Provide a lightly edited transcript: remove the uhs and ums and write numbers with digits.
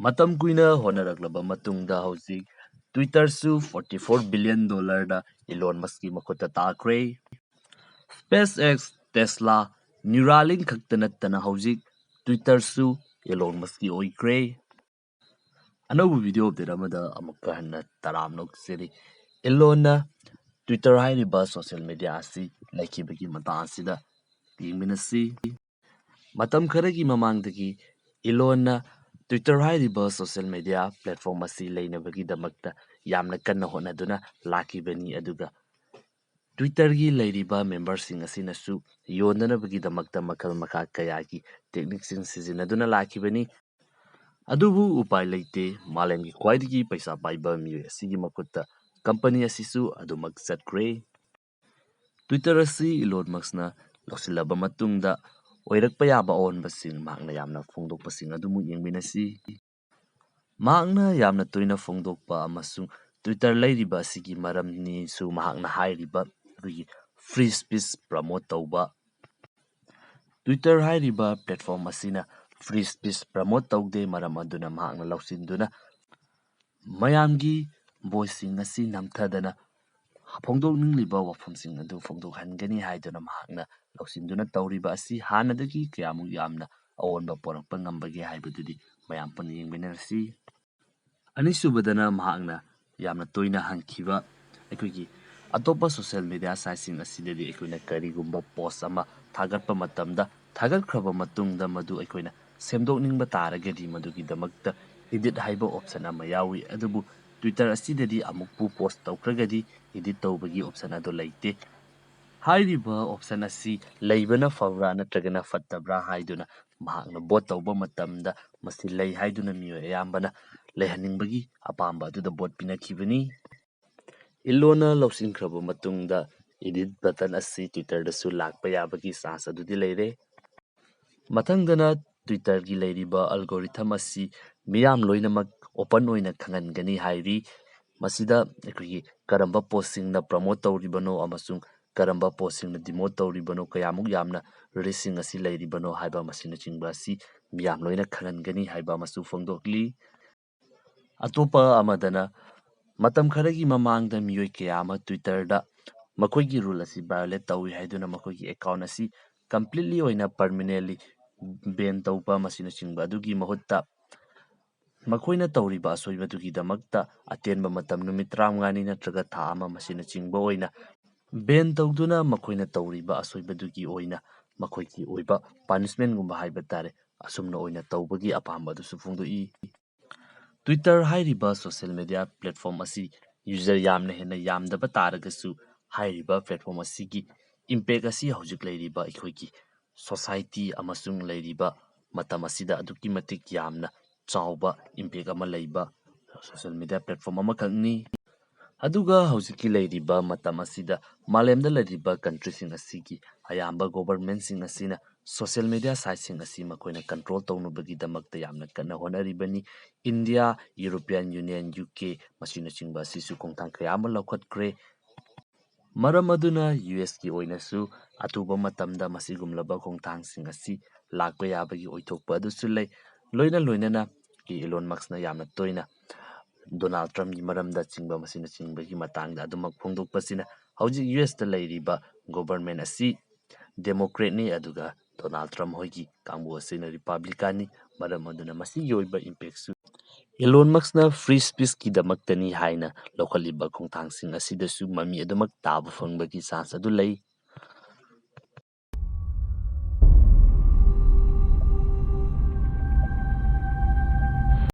ꯃꯇꯝ ꯀꯨꯏꯅ ꯍꯣꯠꯅꯔꯛꯂꯕ ꯃꯇꯨꯡꯗ ꯍꯧꯖꯤꯛ ꯇ꯭ꯋꯤꯇꯔꯁꯨ $44 billion ꯏꯂꯣꯟ ꯃꯁꯛꯀꯤ ꯃꯈꯨꯠꯇ ꯇꯥꯈ꯭ꯔꯦ꯫ SpaceX, ꯇꯦꯁꯂꯥ, ꯅ꯭ꯌꯨꯔꯥꯂꯤꯡ ꯈꯛꯇ ꯅꯠꯇꯅ ꯍꯧꯖꯤꯛ ꯇ꯭ꯋꯤꯇꯔꯁꯨ ꯏꯂꯣꯟ ꯃꯁꯛꯀꯤ ꯑꯣꯏꯈ꯭ꯔꯦ꯫ ꯑꯅꯧꯕ ꯚꯤꯗꯤꯑꯣ ꯑꯞꯗꯦꯠ ꯑꯃꯗ ꯑꯃꯨꯛꯀ ꯍꯟꯅ ꯇꯔꯥꯝꯅ ꯑꯣꯛꯆꯔꯤ꯫ ꯏꯂꯣꯟꯅ ꯇ꯭ꯋꯤꯇꯔ ꯍꯥꯏꯔꯤꯕ ꯁꯣꯁꯤꯌꯦꯜ ꯃꯤꯗꯤꯌꯥ ꯑꯁꯤ ꯂꯩꯈꯤꯕꯒꯤ ꯃꯇꯥꯡ ꯑꯁꯤꯗ ꯌꯦꯡꯃꯤꯟꯅꯁꯤ꯫ ꯃꯇꯝ ꯈꯔꯒꯤ ꯃꯃꯥꯡꯗꯒꯤ ꯏꯂꯣꯟꯅ ꯇ꯭ꯋꯤꯇꯔ ꯍꯥꯏꯔꯤꯕ ꯁꯣꯁꯤꯌꯦꯜ ꯃꯤꯗꯤꯌꯥ ꯄ꯭ꯂꯦꯠꯐꯣꯔꯝ ꯑꯁꯤ ꯂꯩꯅꯕꯒꯤꯗꯃꯛꯇ ꯌꯥꯝꯅ ꯀꯟꯅ ꯍꯣꯠꯅꯗꯨꯅ ꯂꯥꯛꯈꯤꯕꯅꯤ, ꯑꯗꯨꯒ ꯇ꯭ꯋꯤꯇꯔꯒꯤ ꯂꯩꯔꯤꯕ ꯃꯦꯝꯕꯔꯁꯤꯡ ꯑꯁꯤꯅꯁꯨ ꯌꯣꯟꯅꯅꯕꯒꯤꯗꯃꯛꯇ ꯃꯈꯜ ꯃꯈꯥ ꯀꯌꯥꯒꯤ ꯇꯦꯛꯅꯤꯛꯁꯤꯡ ꯁꯤꯖꯤꯟꯅꯗꯨꯅ ꯂꯥꯛꯈꯤꯕꯅꯤ꯫ ꯑꯗꯨꯕꯨ ꯎꯄꯥꯏ ꯂꯩꯇꯦ, ꯃꯥꯂꯦꯝꯒꯤ ꯈ꯭ꯋꯥꯏꯗꯒꯤ ꯄꯩꯁꯥ ꯄꯥꯏꯕ ꯃꯤꯑꯣꯏ ꯑꯁꯤꯒꯤ ꯃꯈꯨꯠꯇ ꯀꯝꯄꯅꯤ ꯑꯁꯤꯁꯨ ꯑꯗꯨꯃꯛ ꯆꯠꯈ꯭ꯔꯦ꯫ ꯇ꯭ꯋꯤꯇꯔ ꯑꯁꯤ ꯏꯂꯣꯟ ꯃꯁꯛꯅ ꯂꯧꯁꯤꯜꯂꯕ ꯃꯇꯨꯡꯗ ꯑꯣꯏꯔꯛꯄ ꯌꯥꯕ ꯑꯑꯣꯟꯕꯁꯤꯡ, ꯃꯍꯥꯛꯅ ꯌꯥꯝꯅ ꯐꯣꯡꯗꯣꯛꯄꯁꯤꯡ ꯑꯗꯨꯃꯨꯛ ꯌꯦꯡꯃꯤꯟꯅꯁꯤ꯫ ꯃꯍꯥꯛꯅ ꯌꯥꯝꯅ ꯇꯣꯏꯅ ꯐꯣꯡꯗꯣꯛꯄ ꯑꯃꯁꯨꯡ ꯇ꯭ꯋꯤꯇꯔ ꯂꯩꯔꯤꯕ ꯑꯁꯤꯒꯤ ꯃꯔꯝꯅꯤꯁꯨ ꯃꯍꯥꯛꯅ ꯍꯥꯏꯔꯤꯕ ꯑꯩꯈꯣꯏꯒꯤ ꯐ꯭ꯔꯤ ꯁ꯭ꯄꯤꯆ ꯄ꯭ꯔꯃꯣꯠ ꯇꯧꯕ꯫ ꯇ꯭ꯋꯤꯇꯔ ꯍꯥꯏꯔꯤꯕ ꯄ꯭ꯂꯦꯠꯐꯣꯔꯝ ꯑꯁꯤꯅ ꯐ꯭ꯔꯤ ꯁ꯭ꯄꯤꯆ ꯄ꯭ꯔꯃꯣꯠ ꯇꯧꯗꯦ, ꯃꯔꯝ ꯑꯗꯨꯅ ꯃꯍꯥꯛꯅ ꯂꯧꯁꯤꯟꯗꯨꯅ ꯃꯌꯥꯝꯒꯤ ꯚꯣꯏꯁꯁꯤꯡ ꯑꯁꯤ ꯅꯝꯊꯗꯅ ꯐꯣꯡꯗꯣꯛꯅꯤꯡꯂꯤꯕ ꯋꯥꯐꯝꯁꯤꯡ ꯑꯗꯨ ꯐꯣꯡꯗꯣꯛꯍꯟꯒꯅꯤ ꯍꯥꯏꯗꯨꯅ ꯃꯍꯥꯛꯅ ꯂꯧꯁꯤꯟꯗꯨꯅ ꯇꯧꯔꯤꯕ ꯑꯁꯤ ꯍꯥꯟꯅꯗꯒꯤ ꯀꯌꯥꯃꯨꯛ ꯌꯥꯝꯅ ꯑꯑꯣꯟꯕ ꯄꯣꯔꯛꯄ ꯉꯝꯕꯒꯦ ꯍꯥꯏꯕꯗꯨꯗꯤ ꯃꯌꯥꯝ ꯄꯨꯟꯅ ꯌꯦꯡꯃꯤꯟꯅꯔꯁꯤ꯫ ꯑꯅꯤꯁꯨꯕꯗꯅ ꯃꯍꯥꯛꯅ ꯌꯥꯝꯅ ꯇꯣꯏꯅ ꯍꯪꯈꯤꯕ ꯑꯩꯈꯣꯏꯒꯤ ꯑꯇꯣꯞꯄ ꯁꯣꯁꯤꯌꯦꯜ ꯃꯤꯗꯤꯌꯥ ꯁꯥꯏꯠꯁꯤꯡ ꯑꯁꯤꯗꯗꯤ ꯑꯩꯈꯣꯏꯅ ꯀꯔꯤꯒꯨꯝꯕ ꯄꯣꯁ ꯑꯃ ꯊꯥꯒꯠꯄ ꯃꯇꯝꯗ ꯊꯥꯒꯠꯈ꯭ꯔꯕ ꯃꯇꯨꯡꯗ ꯃꯗꯨ ꯑꯩꯈꯣꯏꯅ ꯁꯦꯝꯗꯣꯛꯅꯤꯡꯕ ꯇꯥꯔꯒꯗꯤ ꯃꯗꯨꯒꯤꯗꯃꯛꯇ ꯏꯗꯤꯠ ꯍꯥꯏꯕ ꯑꯣꯞꯁꯟ ꯑꯃ ꯌꯥꯎꯏ, ꯑꯗꯨꯕꯨ ꯇ꯭ꯋꯤꯇꯔ ꯑꯁꯤꯗꯗꯤ ꯑꯃꯨꯛꯄꯨ ꯄꯣꯁ ꯇꯧꯈ꯭ꯔꯒꯗꯤ ꯏꯗꯤꯠ ꯇꯧꯕꯒꯤ ꯑꯣꯞꯁꯟ ꯑꯗꯨ ꯂꯩꯇꯦ꯫ ꯍꯥꯏꯔꯤꯕ ꯑꯣꯞꯁꯟ ꯑꯁꯤ ꯂꯩꯕꯅ ꯐꯕ꯭ꯔꯥ ꯅꯠꯇ꯭ꯔꯒꯅ ꯐꯠꯇꯕ꯭ꯔꯥ ꯍꯥꯏꯗꯨꯅ ꯃꯍꯥꯛꯅ ꯚꯣꯠ ꯇꯧꯕ ꯃꯇꯝꯗ ꯃꯁꯤ ꯂꯩ ꯍꯥꯏꯗꯨꯅ ꯃꯤꯑꯣꯏ ꯑꯌꯥꯝꯕꯅ ꯂꯩꯍꯟꯅꯤꯡꯕꯒꯤ ꯑꯄꯥꯝꯕ ꯑꯗꯨꯗ ꯚꯣꯠ ꯄꯤꯅꯈꯤꯕꯅꯤ꯫ ꯏꯂꯣꯟꯅ ꯂꯧꯁꯤꯟꯈ꯭ꯔꯕ ꯃꯇꯨꯡꯗ ꯏꯗꯤꯠ ꯕꯇꯟ ꯑꯁꯤ ꯇ꯭ꯋꯤꯇꯔꯗꯁꯨ ꯂꯥꯛꯄ ꯌꯥꯕꯒꯤ ꯆꯥꯟꯁ ꯑꯗꯨꯗꯤ ꯂꯩꯔꯦ꯫ ꯃꯊꯪꯗꯅ ꯇ꯭ꯋꯤꯇꯔꯒꯤ ꯂꯩꯔꯤꯕ ꯑꯜꯒꯣꯔꯤꯊꯝ ꯑꯁꯤ ꯃꯤꯌꯥꯝ ꯂꯣꯏꯅꯃꯛ ꯑꯣꯄꯟ ꯑꯣꯏꯅ ꯈꯪꯍꯟꯒꯅꯤ ꯍꯥꯏꯔꯤ꯫ ꯃꯁꯤꯗ ꯑꯩꯈꯣꯏꯒꯤ ꯀꯔꯝꯕ ꯄꯣꯁꯁꯤꯡꯅ ꯄ꯭ꯔꯃꯣꯠ ꯇꯧꯔꯤꯕꯅꯣ ꯑꯃꯁꯨꯡ ꯀꯔꯝꯕ ꯄꯣꯁꯁꯤꯡꯅ ꯗꯤꯃꯣꯠ ꯇꯧꯔꯤꯕꯅꯣ, ꯀꯌꯥꯃꯨꯛ ꯌꯥꯝꯅ ꯔꯤꯁꯤꯡ ꯑꯁꯤ ꯂꯩꯔꯤꯕꯅꯣ ꯍꯥꯏꯕ ꯃꯁꯤꯅꯆꯤꯡꯕ ꯑꯁꯤ ꯃꯤꯌꯥꯝ ꯂꯣꯏꯅ ꯈꯪꯍꯟꯒꯅꯤ ꯍꯥꯏꯕ ꯑꯃꯁꯨ ꯐꯣꯡꯗꯣꯛꯂꯤ꯫ ꯑꯇꯣꯞꯄ ꯑꯃꯗꯅ ꯃꯇꯝ ꯈꯔꯒꯤ ꯃꯃꯥꯡꯗ ꯃꯤꯑꯣꯏ ꯀꯌꯥ ꯑꯃ ꯇ꯭ꯋꯤꯇꯔꯗ ꯃꯈꯣꯏꯒꯤ ꯔꯨꯜ ꯑꯁꯤ ꯚꯥꯏꯑꯣꯂꯦꯠ ꯇꯧꯏ ꯍꯥꯏꯗꯨꯅ ꯃꯈꯣꯏꯒꯤ ꯑꯦꯀꯥꯎꯟ ꯑꯁꯤ ꯀꯝꯄ꯭ꯂꯤꯠꯂꯤ ꯑꯣꯏꯅ ꯄꯔꯃꯤꯅꯦꯟꯠꯂꯤ ꯕꯦꯟ ꯇꯧꯕ ꯃꯁꯤꯅꯆꯤꯡꯕ ꯑꯗꯨꯒꯤ ꯃꯍꯨꯠꯇ ꯃꯈꯣꯏꯅ ꯇꯧꯔꯤꯕ ꯑꯁꯣꯏꯕꯗꯨꯒꯤꯗꯃꯛꯇ ꯑꯇꯦꯟꯕ ꯃꯇꯝ ꯅꯨꯃꯤꯠ 35ꯅꯤ ꯅꯠꯇ꯭ꯔꯒ ꯊꯥ ꯑꯃ ꯃꯁꯤꯅꯆꯤꯡꯕ ꯑꯣꯏꯅ ꯕꯦꯟ ꯇꯧꯗꯨꯅ ꯃꯈꯣꯏꯅ ꯇꯧꯔꯤꯕ ꯑꯁꯣꯏꯕꯗꯨꯒꯤ ꯑꯣꯏꯅ ꯃꯈꯣꯏꯒꯤ ꯑꯣꯏꯕ ꯄꯥꯅꯤꯁꯃꯦꯟꯠꯒꯨꯝꯕ ꯍꯥꯏꯕ ꯇꯥꯔꯦ, ꯑꯁꯨꯝꯅ ꯑꯣꯏꯅ ꯇꯧꯕꯒꯤ ꯑꯄꯥꯝꯕ ꯑꯗꯨꯁꯨ ꯐꯣꯡꯗꯣꯛꯏ꯫ ꯇ꯭ꯋꯤꯇꯔ ꯍꯥꯏꯔꯤꯕ ꯁꯣꯁꯤꯌꯦꯜ ꯃꯤꯗꯤꯌꯥ ꯄ꯭ꯂꯦꯠꯐꯣꯔꯝ ꯑꯁꯤ ꯌꯨꯖꯔ ꯌꯥꯝꯅ ꯍꯦꯟꯅ ꯌꯥꯝꯗꯕ ꯇꯥꯔꯒꯁꯨ ꯍꯥꯏꯔꯤꯕ ꯄ꯭ꯂꯦꯠꯐꯣꯔꯝ ꯑꯁꯤꯒꯤ ꯏꯝꯄꯦꯛ ꯑꯁꯤ ꯍꯧꯖꯤꯛ ꯂꯩꯔꯤꯕ ꯑꯩꯈꯣꯏꯒꯤ ꯁꯣꯁꯥꯏꯇꯤ ꯑꯃꯁꯨꯡ ꯂꯩꯔꯤꯕ ꯃꯇꯝ ꯑꯁꯤꯗ ꯑꯗꯨꯛꯀꯤ ꯃꯇꯤꯛ ꯌꯥꯝꯅ ꯆꯥꯎꯕ ꯏꯝꯄꯦꯛ ꯑꯃ ꯂꯩꯕ ꯁꯣꯁꯤꯌꯦꯜ ꯃꯤꯗꯤꯌꯥ ꯄ꯭ꯂꯦꯠꯐꯣꯔꯝ ꯑꯃꯈꯛꯅꯤ꯫ ꯑꯗꯨꯒ ꯍꯧꯖꯤꯛꯀꯤ ꯂꯩꯔꯤꯕ ꯃꯇꯝ ꯑꯁꯤꯗ ꯃꯥꯂꯦꯝꯗ ꯂꯩꯔꯤꯕ ꯀꯟꯇ꯭ꯔꯤꯁꯤꯡ ꯑꯁꯤꯒꯤ ꯑꯌꯥꯝꯕ ꯒꯣꯚꯔꯟꯃꯦꯟꯠꯁꯤꯡ ꯑꯁꯤꯅ ꯁꯣꯁꯤꯌꯦꯜ ꯃꯤꯗꯤꯌꯥ ꯁꯥꯏꯠꯁꯤꯡ ꯑꯁꯤ ꯃꯈꯣꯏꯅ ꯀꯟꯇ꯭ꯔꯣꯜ ꯇꯧꯅꯕꯒꯤꯗꯃꯛꯇ ꯌꯥꯝꯅ ꯀꯟꯅ ꯍꯣꯠꯅꯔꯤꯕꯅꯤ꯫ ꯏꯟꯗꯤꯌꯥ, ꯌꯨꯔꯣꯄꯤꯌꯟ ꯌꯨꯅꯤꯌꯟ, UK ꯃꯁꯤꯅꯆꯤꯡꯕ ꯑꯁꯤꯁꯨ ꯈꯣꯡꯊꯥꯡ ꯀꯌꯥ ꯑꯃ ꯂꯧꯈꯠꯈ꯭ꯔꯦ꯫ ꯃꯔꯝ ꯑꯗꯨꯅ US ꯀꯤ ꯑꯣꯏꯅꯁꯨ ꯑꯊꯨꯕ ꯃꯇꯝꯗ ꯃꯁꯤꯒꯨꯝꯂꯕ ꯈꯣꯡꯊꯥꯡꯁꯤꯡ ꯑꯁꯤ ꯂꯥꯛꯄ ꯌꯥꯕꯒꯤ ꯑꯣꯏꯊꯣꯛꯄ ꯑꯗꯨꯁꯨ ꯂꯩ꯫ ꯂꯣꯏꯅꯅ ꯏꯂꯣꯟ ꯃꯁꯛꯅ ꯌꯥꯝꯅ ꯇꯣꯏꯅ ꯗꯣꯅꯥꯜꯗ ꯇ꯭ꯔꯝꯞꯀꯤ ꯃꯔꯝꯗ ꯆꯤꯡꯕ ꯃꯁꯤꯅꯆꯤꯡꯕꯒꯤ ꯃꯇꯥꯡꯗ ꯑꯗꯨꯃꯛ ꯐꯣꯡꯗꯣꯛꯄꯁꯤꯅ ꯍꯧꯖꯤꯛ USꯇ ꯂꯩꯔꯤꯕ ꯒꯣꯚꯔꯟꯃꯦꯟꯠ ꯑꯁꯤ ꯗꯦꯃꯣꯀ꯭ꯔꯦꯠꯅꯤ, ꯑꯗꯨꯒ ꯗꯣꯅꯥꯜꯗ ꯇ꯭ꯔꯝꯞ ꯍꯣꯏꯒꯤ ꯀꯥꯡꯕꯨ ꯑꯁꯤꯅ ꯔꯤꯄꯕ꯭ꯂꯤꯀꯥꯟꯅꯤ꯫ ꯃꯔꯝ ꯑꯗꯨꯅ ꯃꯁꯤꯒꯤ ꯑꯣꯏꯕ ꯏꯝꯄꯦꯛꯁꯨ ꯏꯂꯣꯟ ꯃꯁꯛꯅ ꯐ꯭ꯔꯤ ꯁ꯭ꯄꯤꯆꯀꯤꯗꯃꯛꯇꯅꯤ ꯍꯥꯏꯅ ꯂꯧꯈꯠꯂꯤꯕ ꯈꯣꯡꯊꯥꯡꯁꯤꯡ ꯑꯁꯤꯗꯁꯨ ꯃꯃꯤ ꯑꯗꯨꯃꯛ ꯇꯥꯕ ꯐꯪꯕꯒꯤ ꯆꯥꯟꯁ ꯑꯗꯨ ꯂꯩ꯫